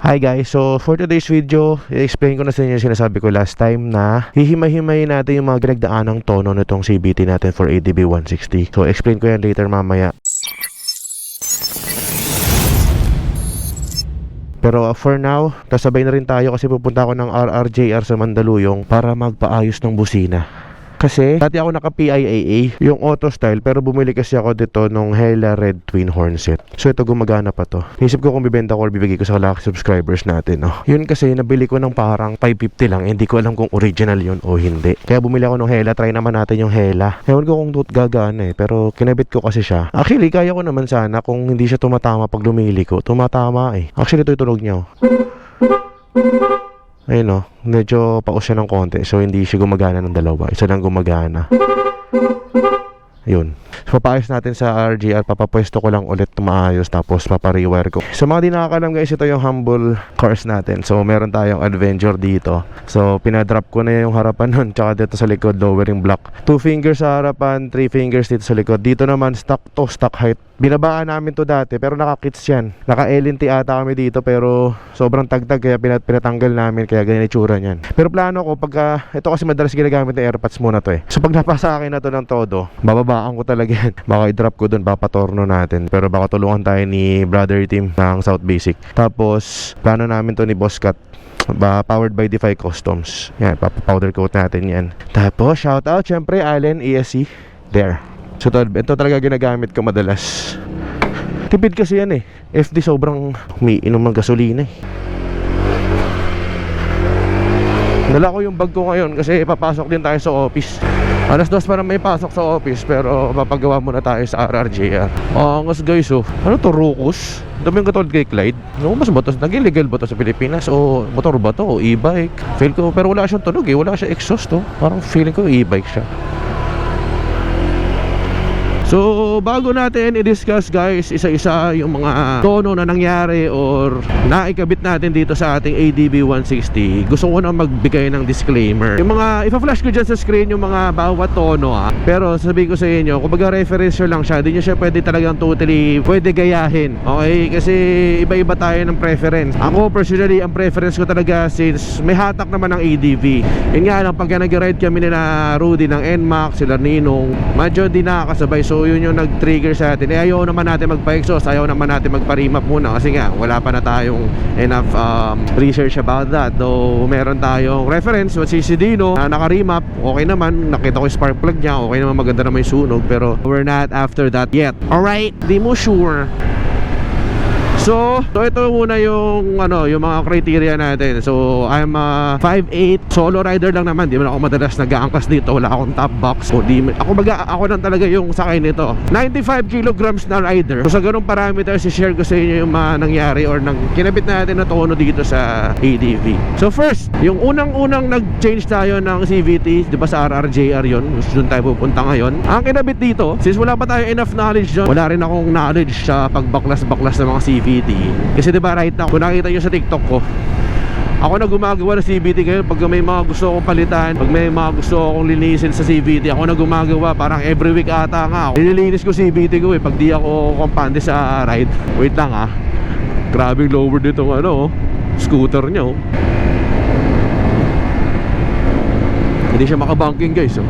Hi guys, so for today's video, i-explain ko na sa inyo yung sinasabi ko last time na hihimay-himayin natin yung mga pinagdaanang tono nitong CVT natin for ADB 160. So explain ko yan later mamaya. Pero for now, kasabay na rin tayo kasi pupunta ako ng RRJR sa Mandaluyong para magpaayos ng busina. Kasi dati ako naka PIAA, yung auto style, pero bumili kasi ako dito nung Hella Red Twin Horn set. So ito gumagana pa to. Isip ko kung bibenta ko or bibigay ko sa lucky subscribers natin, no. Yun kasi nabili ko ng parang 550 lang, hindi ko alam kung original yun o hindi. Kaya bumili ako ng Hella, try naman natin yung Hella. Ewan ko kung gagana pero kinabit ko kasi siya. Actually, kaya ko naman sana kung hindi siya tumatama pag lumili ko. Tumatama eh. Actually, ito yung tunog niya. Ayun o, medyo paus siya ng konti. So hindi siya gumagana ng dalawa. Isa lang gumagana. Ayun. So papaayos natin sa RGR. Papapwesto ko lang ulit maayos. Tapos paparewire ko. So mga di nakakalam guys, ito yung humble cars natin. So meron tayong Adventure dito. So pinadrop ko na yung harapan nun. Tsaka dito sa likod, lowering block. 2 fingers sa harapan, 3 fingers dito sa likod. Dito naman stock to, stock height. Binabaan namin to dati pero naka-kits yan. Naka-LNT ata kami dito pero sobrang tagtag kaya pinatanggal namin kaya ganyan itsura niyan. Pero plano ko pagka, ito kasi madalas ginagamit ng AirPods muna to eh. So pag napasa akin na to ng todo, bababaan ko talaga yan. Baka i-drop ko dun, papatorno natin. Pero baka tulungan tayo ni brother team ng South Basic. Tapos plano namin to ni Boss Cat. Powered by Defy Customs. Yan, papapowder coat natin yan. Tapos shoutout syempre Allen ESC. There. So ito talaga ginagamit ko madalas. Tipid kasi yan eh. FD sobrang umiinom ng gasolina eh. Dala ko yung bag ko ngayon kasi papasok din tayo sa office. Alas 2 para may pasok sa office pero mapagawa muna tayo sa RRJR. Angas guys oh. Ano to, Rukus? Dami yung katulad kay Clyde. No, mas ba to? Naging legal ba to sa Pilipinas? O motor ba to? O e-bike? Feel ko, pero wala siyang tunog eh. Wala siyang exhaust oh. Parang feeling ko e-bike siya. So, bago natin i-discuss guys, isa-isa yung mga tono na nangyari or naikabit natin dito sa ating ADB 160, gusto ko na magbigay ng disclaimer. Yung mga, ipa-flash ko dyan sa screen yung mga bawat tono pero sabihin ko sa inyo, kumbaga reference lang siya, hindi nyo siya pwede talagang totally pwede gayahin. Okay? Kasi iba-iba tayo ng preference. Ako personally, ang preference ko talaga since may hatak naman ng ADV. Yun nga lang, pagka nag-ride kami nila Rudy ng NMAX, sila Ninong, medyo di nakakasabay. So yun yung nag-trigger sa atin. Ayaw naman natin magpa-exhaust, ayaw naman natin magpa-remap muna kasi nga wala pa na tayong enough research about that. Though meron tayong reference, si Dino na naka-remap, okay naman, nakita ko yung spark plug niya, okay naman, maganda naman yung sunog, pero we're not after that yet. Alright, di mo sure. So ito muna yung yung mga criteria natin. So I'm a 5'8" solo rider lang naman. Di man ako madalas nag-aangkas dito. Wala akong top box. So ako lang talaga yung sakay nito. 95 kilograms na rider. So sa ganung parameters, i-share ko sa inyo yung mga nangyari or kinabit natin na tono dito sa ADV. So first, yung unang nag-change tayo ng CVT, di ba sa RRJR yun? Doon tayo pupunta ngayon. Ang kinabit dito, since wala pa tayo enough knowledge dyan, wala rin akong knowledge sa pagbaklas-baklas ng mga CVT. Kasi diba right now, kung nakita nyo sa TikTok ko, ako na gumagawa ng CVT ngayon. Pag may mga gusto akong palitan, pag may mga gusto akong linisin sa CVT, ako na gumagawa. Parang every week ata nga ako nililinis ko CVT ko eh, pag di ako kumpante sa ride. Wait lang grabe lower dito scooter nya hindi siya makabanking guys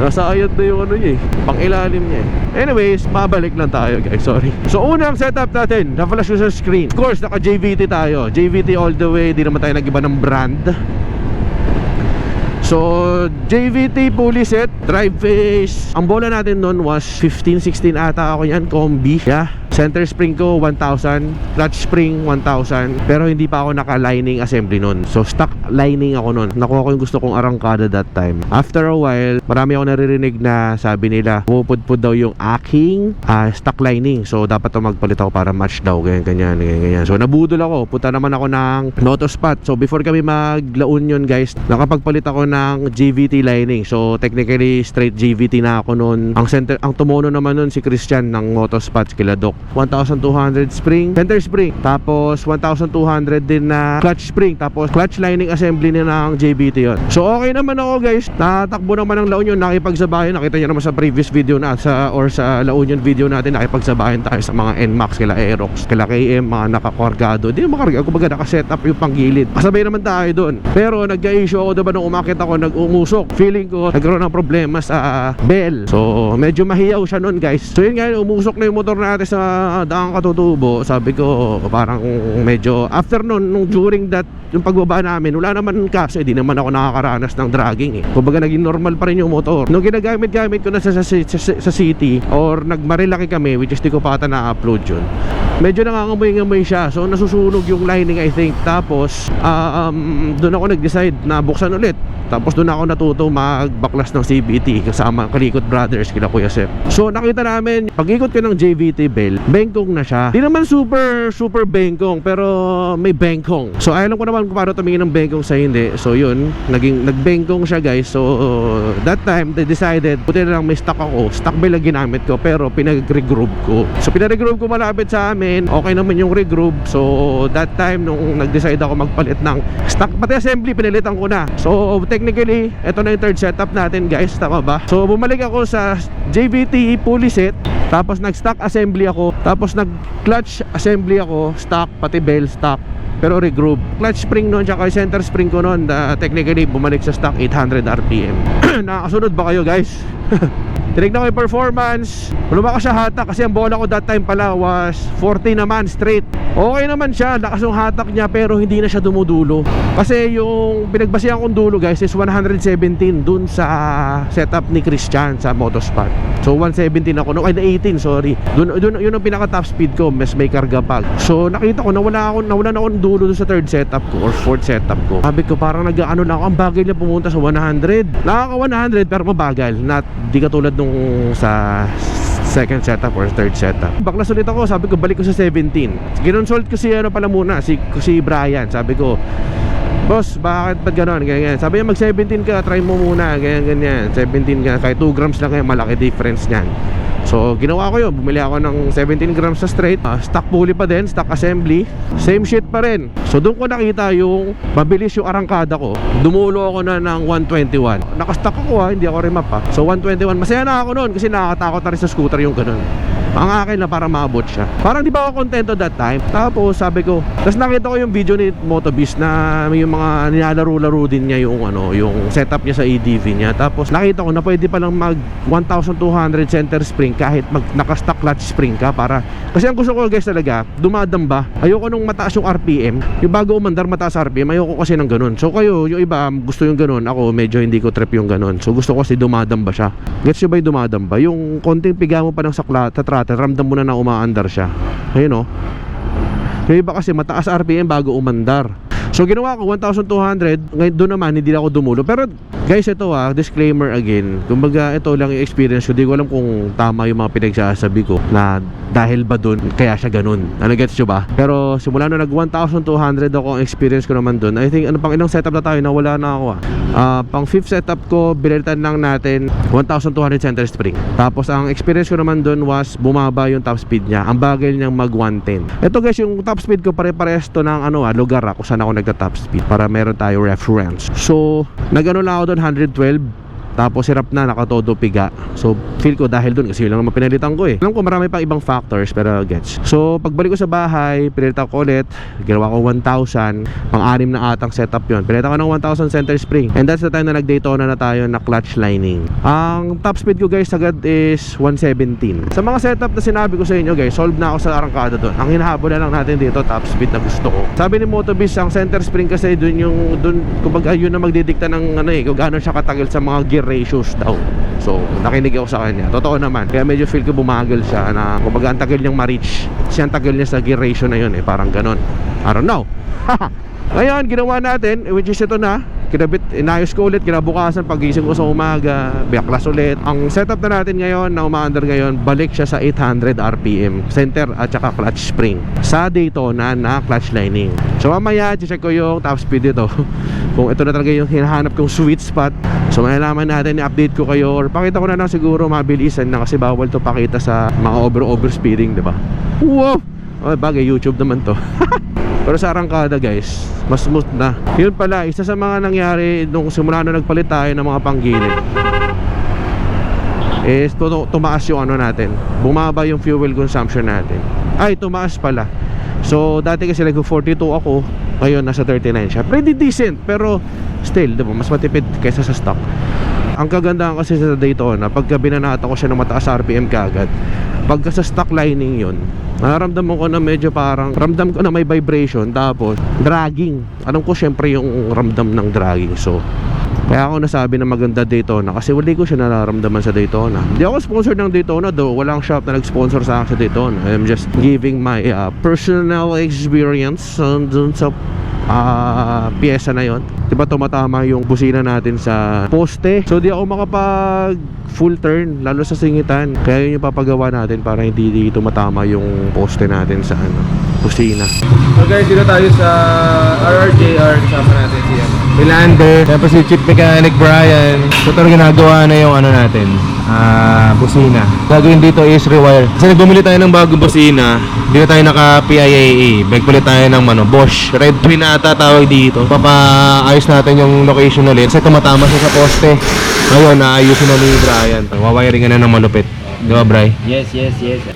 nasa ayat na yung niya pang ilalim niya Anyways, mabalik lang tayo guys, sorry. So unang setup natin, na-flash ko sa screen. Of course, naka JVT tayo, JVT all the way. Di naman tayo nag-iba ng brand. So JVT pulley set, drive face. Ang bola natin nun was 15-16 ata ako yan, combi. Center spring ko 1,000, clutch spring 1,000, pero hindi pa ako naka-lining assembly nun. So stock lining ako nun. Nakuha ko yung gusto kong arangkada that time. After a while, marami ako naririnig na sabi nila pupudpud daw yung aking stock lining. So dapat to magpalit ako para match daw, ganyan. So nabudol ako, punta naman ako ng Notospot. So before kami maglaon yun guys, nakapagpalit ako ng JVT lining. So technically straight JVT na ako nun. Ang tomono naman nun si Christian ng Motospot, kila Doc. 1,200 spring, center spring, tapos 1,200 din na clutch spring, tapos clutch lining assembly na ng JBT yon. So okay naman ako guys, natakbo naman ng La Union, nakipagsabayan. Nakita nyo naman sa previous video na sa La Union video natin, nakipagsabayan tayo sa mga NMAX, kila Aerox, kila KM, mga nakakargado. Di makarga, kumbaga nakaset up yung panggilid. Kasabay naman tayo doon. Pero nagka-issue ako diba nung umakit ako, nag-umusok. Feeling ko nagkaroon ng problema sa bell. So medyo mahiyaw siya noon guys. So yun nga, umusok na yung motor natin sa Daang Katutubo. Sabi ko parang medyo after noon, nung during that yung pagbaba namin, wala naman kasi di naman ako nakakaranas ng dragging eh. Kumbaga naging normal pa rin yung motor. Nung ginagamit-gamit ko na sa city or nagmarilaki kami, which is di ko pa ata na-upload yun, medyo nangangamoy-ngamoy siya. So nasusunog yung lining I think. Tapos doon ako nag-decide na buksan ulit. Tapos doon ako natuto magbaklas ng CBT kasama Kalikot Brothers, kila Kuya Sep. So nakita namin, pag-ikot ko ng JVT bell, bengkong na siya. Di naman super bengkong, pero may bengkong. So alam ko naman kung paano tumingin ng bengkong sa hindi. So yun, nagbengkong siya guys. So that time, they decided, buti na lang may stock ako. Stock bell ang ginamit ko, pero pinag-regroup ko. So pinag-regroup ko malapit sa amin. Okay naman yung regroup. So that time, nung nag-decide ako magpalit ng stock, pati assembly, pinalitan ko na. So technically, ito na yung third setup natin guys, tama ba? So bumalik ako sa JVT pulley set, tapos nag-stock assembly ako, tapos nag-clutch assembly ako, stock, pati bell stock, pero regroup. Clutch spring noon, tsaka center spring ko noon, technically bumalik sa stock 800 RPM. Nakakasunod ba kayo guys? Tinignan ko yung performance, lumakas siya hatak kasi ang bola ko that time pala was 40 naman straight. Okay naman siya, lakas yung hatak niya, pero hindi na siya dumudulo. Kasi yung pinagbasihan kong dulo guys is 117 dun sa setup ni Christian sa Motospot. So 117 ako, no, ay 18 sorry. Dun yun ang pinaka top speed ko, mas may karga pa. So nakita ko nawala na ako ng dulo dun sa third setup ko or fourth setup ko. Sabi ko parang nag-ano na ako, ang bagal niya pumunta sa 100. Nakaka 100 pero mabagal, not di katulad nung sa second setup or third setup. Baklas ulit ako, sabi ko balik ko sa 17. Ginonsult ko si pala muna, si Brian. Sabi ko, boss, bakit ba't gano'n? Ganyan. Sabi niya, mag-17 ka, try mo muna. Ganyan. 17 ka, kahit 2 grams lang yan, malaki difference niyan. So ginawa ko yun, bumili ako ng 17 grams sa straight, stock pulley pa din, stock assembly, same shit pa rin. So doon ko nakita yung mabilis yung arangkada ko. Dumulo ako na ng 121. Nakastock ako hindi ako remap pa. So 121, masaya na ako noon kasi nakakatakot na rin sa scooter yung ganun. Ang akin na para maabot siya. Parang di ba ako contento that time. Tapos sabi ko, tapos nakita ko yung video ni Motobiz na yung mga nilalaro-laro din niya yung yung setup niya sa ADV niya. Tapos nakita ko na pwede palang mag 1,200 center spring kahit naka-stock clutch spring ka, para kasi ang gusto ko guys talaga, dumadamba. Ayoko nung mataas yung RPM. Yung bago umandar mataas RPM, ayoko kasi ng ganun. So kayo, yung iba gusto yung ganun. Ako medyo hindi ko trip yung ganun. So gusto ko kasi dumadamba siya. Gets nyo ba yung dumadamba? Yung konting piga mo pa ng sakla, ramdam mo na umaandar siya. Ayun yung iba kasi mataas RPM bago umandar. So ginawa ko 1,200. Ngayon doon naman hindi ako dumulo. Pero guys, ito disclaimer again. Kumbaga ito lang yung experience ko. Di ko alam kung tama yung mga pinagsasabi ko na dahil ba doon kaya siya ganun. Ano, gets nyo ba? Pero simula na nag 1,200 ako, ang experience ko naman doon, I think pang ilang setup na tayo, nawala na ako pang 5th setup ko, binalitan lang natin 1,200 center spring. Tapos ang experience ko naman doon was bumaba yung top speed niya. Ang bagal niyang mag 110. Ito guys, yung top speed ko pare-pares to ng lugar kung saan ako nagta-top speed para meron tayo reference. So nagano lang ako doon 112. Tapos hirap na, nakatodo piga. So feel ko dahil dun kasi yun lang naman pinalitan ko Alam ko marami pang ibang factors pero gets. So pagbalik ko sa bahay, pinalitan ko ulit. Ginawa ko 1,000. Pang-anim na atang setup yun. Pinalitan ko ng 1,000 center spring. And that's the time na nag-Daytona na tayo na clutch lining. Ang top speed ko guys agad is 117. Sa mga setup na sinabi ko sa inyo guys, solve na ako sa arangkada dun. Ang hinahabol na lang natin dito, top speed na gusto ko. Sabi ni Motobiz, ang center spring kasi dun kumbaga yun na magdidikta ng kung gaano siya katagal sa mga gear ratios daw. So nakinig ako sa kanya, totoo naman. Kaya medyo feel ko bumagal siya na kumbaga ang tagal niyang ma-reach. Kasi ang tagal niya sa gear ratio na yun parang ganon. I don't know. Ngayon ginawa natin, which is ito na, inayos ko ulit kinabukasan pagising ko sa umaga, biyaklas ulit. Ang setup na natin ngayon na umaandar ngayon, balik siya sa 800 RPM center at saka clutch spring sa Daytona na clutch lining. So mamaya check ko yung top speed dito kung ito na talaga yung hinahanap kong sweet spot. So malalaman natin, i-update ko kayo or pakita ko na lang siguro mabilisan na kasi bawal to pakita sa mga over speeding, diba? Wow! Oh, bagay YouTube naman to. Pero sa arangkada guys, mas smooth na. Yun pala, isa sa mga nangyari nung simula na nagpalit tayo ng mga panggilid is tumaas yung ano natin, bumaba yung fuel consumption natin. Ay, tumaas pala. So dati kasi nag-42 ako, ngayon nasa 39 siya. Pretty decent, pero still, diba, mas matipid kaysa sa stock. Ang kagandahan kasi sa Daytona, pagka binanata ko siya ng mataas RPM kaagad, pagka sa stock lining yun, nararamdaman ko na medyo parang ramdam ko na may vibration, tapos dragging. Alam ko syempre yung ramdam ng dragging. So kaya ako nasabi na maganda Daytona kasi wala ko siya nararamdaman sa Daytona. Hindi ako sponsor ng Daytona, though walang shop na nag-sponsor sa akin sa Daytona. I'm just giving my personal experience dun sa pyesa na yon. Diba tumatama yung busina natin sa poste, so di ako makapag full turn lalo sa singitan. Kaya yun yung papagawa natin para hindi tumatama yung poste natin sa busina. So guys, dito tayo sa RRJR. Kasama natin si Philander, tapos si Chief Mechanic Brian. So talaga ginagawa na yung ano natin, busina. Gagawin dito is rewire. Kasi bumili tayo ng bagong busina, dito tayo naka PIAA. Nagpalit tayo ng Bosch Red Twin ata tawag dito. Papaayos natin yung location ulit kasi tumatama siya sa poste. Ngayon naayusin na ni Brian. Wawiring na ng malupit. Di ba, Bri? Yes.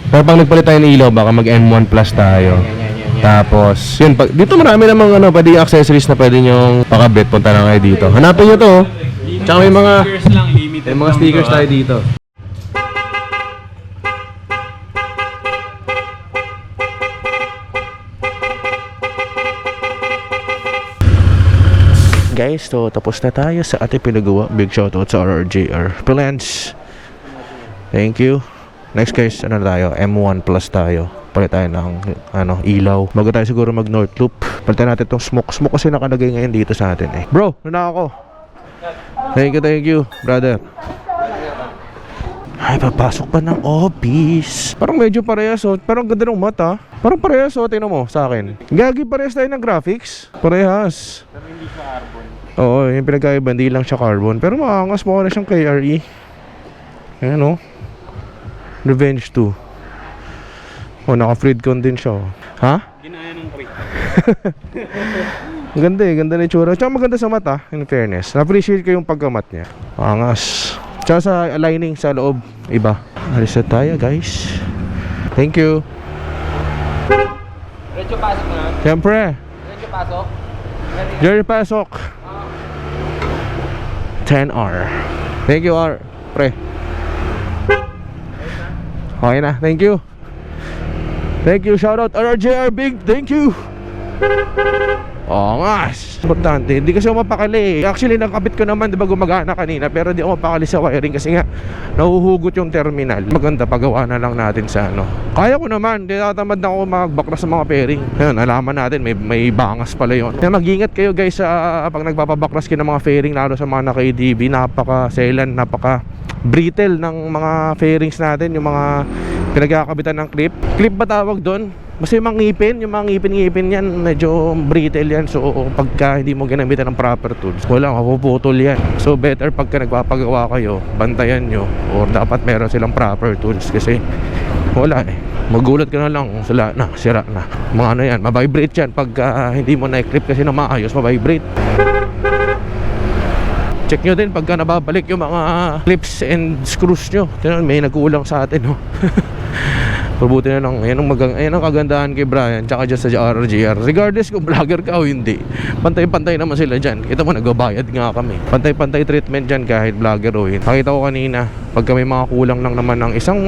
Pero pag nagpalit tayo ng ilaw, baka mag M1 Plus tayo. Tapos, yun, dito marami namang pwede accessories na pwede nyong pakabit. Punta na kayo dito. Hanapin nyo to. Tsaka may mga Stickers lang, limited may mga stickers tayo dito. Guys, so tapos na tayo sa ating pinagawa. Big shoutout sa RRJR Plans. Thank you. Next guys, ano tayo? M1 Plus tayo. Palit tayo ng ilaw. Bago tayo siguro mag North Loop, palitan natin tong smoke kasi nakalagay ngayon dito sa atin Bro, na ako. Thank you brother. Ay, papasok pa ng office. Parang medyo parehas pero ang ganda ng mata. Parang parehas tingnan mo sa akin. Gagi, parehas tayo ng graphics. Parehas. Pero hindi siya carbon. Oo, yung pinagkaiba, hindi lang siya carbon. Pero maangas mo na siyang KRE. Ayan Revenge 2. Naka-Freedcon din siya Ha? Ginaya ng crate. Ganda na yung tsura. Tsaka maganda sa mata, in fairness. Na-appreciate ko yung pagkamat niya. Angas. Tsaka sa aligning sa loob, iba. Alis na tayo guys. Thank you. Diretso pasok na. Siyempre. Diretso pasok. Jerry pasok. 10R. Thank you R. Pre. Okay na, thank you. Thank you, shoutout RRJR Big, thank you. Ngas. Importante, hindi kasi ako mapakali Actually, nakabit ko naman, diba gumagana kanina, pero di ako mapakali sa wiring kasi nga nahuhugot yung terminal. Maganda, pagawa na lang natin sa Kaya ko naman, di tatamad na ako magbaklas sa mga pairing. Ayun, alaman natin, may bangas pala yun. Kaya mag-ingat kayo guys sa pag nagpapabaklas kayo ng mga fairing, lalo sa mga naka-ADB. Napaka-selan, napaka-brittle ng mga fairings natin, yung mga pinagkakabitan ng clip. Clip ba tawag doon? Basta yung mga ngipin yan, medyo brittle yan. So pagka hindi mo ginamitan ng proper tools, wala, mapuputol yan. So better pagka nagpapagawa kayo, bantayan nyo, or dapat meron silang proper tools. Kasi wala magulat ka na lang, sira na. Mga yan, mabibrate yan pagka hindi mo na-clip kasi na maayos, mabibrate. Check nyo din pagka nababalik yung mga clips and screws nyo. May nagkulang sa atin Pabuti na lang. Ayan ang kagandahan kay Brian tsaka dyan sa RRJR. Regardless kung vlogger ka o hindi, pantay-pantay naman sila dyan. Kita mo, nagbabayad nga kami. Pantay-pantay treatment dyan kahit vlogger o hindi. Nakita ko kanina, pagka may mga kulang lang naman ng isang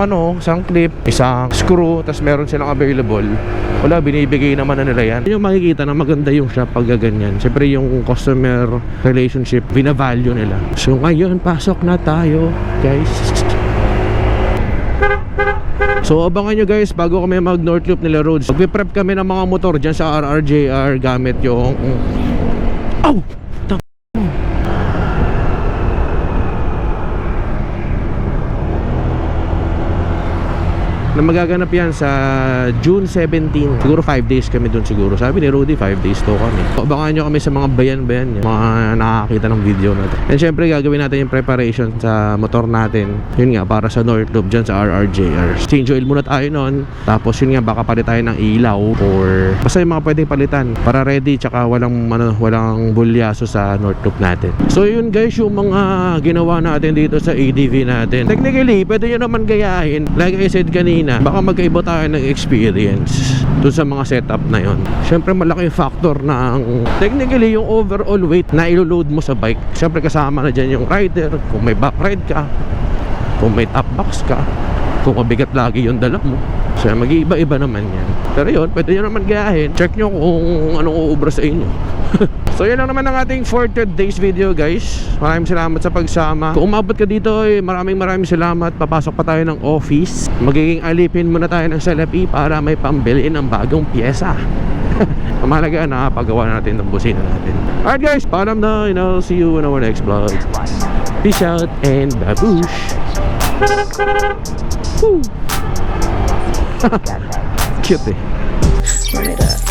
clip, isang screw, tas meron silang available, wala, binibigay naman na nila yan. Yung makikita na maganda yung shop pag ganyan. Siyempre yung customer relationship, binavalue nila. So ngayon, pasok na tayo guys. So abangan nyo guys, bago kami mag North Loop nila roads, magpiprep kami ng mga motor dyan sa RRJR gamit yung na magaganap yan sa June 17. Siguro 5 days kami dun siguro. Sabi ni Rudy 5 days to kami. Abangan nyo kami sa mga bayan-bayan niya, mga nakakita ng video na to. And syempre gagawin natin yung preparation sa motor natin. Yun nga, para sa North Loop dyan sa RRJR. Change oil muna tayo nun. Tapos yun nga, baka palit tayo ng ilaw or basta yung mga pwedeng palitan para ready, tsaka walang bulyaso sa North Loop natin. So yun guys, yung mga ginawa natin dito sa ADV natin. Technically, pwede nyo naman gayahin. Like I said kanina, baka magkaiba tayo ng experience dun sa mga setup na yun. Syempre malaki yung factor ng technically yung overall weight na iloload mo sa bike. Syempre kasama na dyan yung rider, kung may back ride ka, kung may top box ka, kung mabigat lagi yung dala mo. So mag-iiba-iba naman yan. Pero yun, pwede nyo naman gayahin. Check nyo kung anong uubra sa inyo. So yan lang naman ang ating for today's video guys. Maraming salamat sa pagsama. Kung umabot ka dito, maraming salamat. Papasok pa tayo ng office. Magiging alipin muna tayo ng salapi para may pambili ng bagong pyesa. Ang mahalaga na pagawa natin ng busina natin. Alright guys, paalam na, and I'll see you in our next vlog. Peace out and baboosh. Woo. Cute eh. Run it up.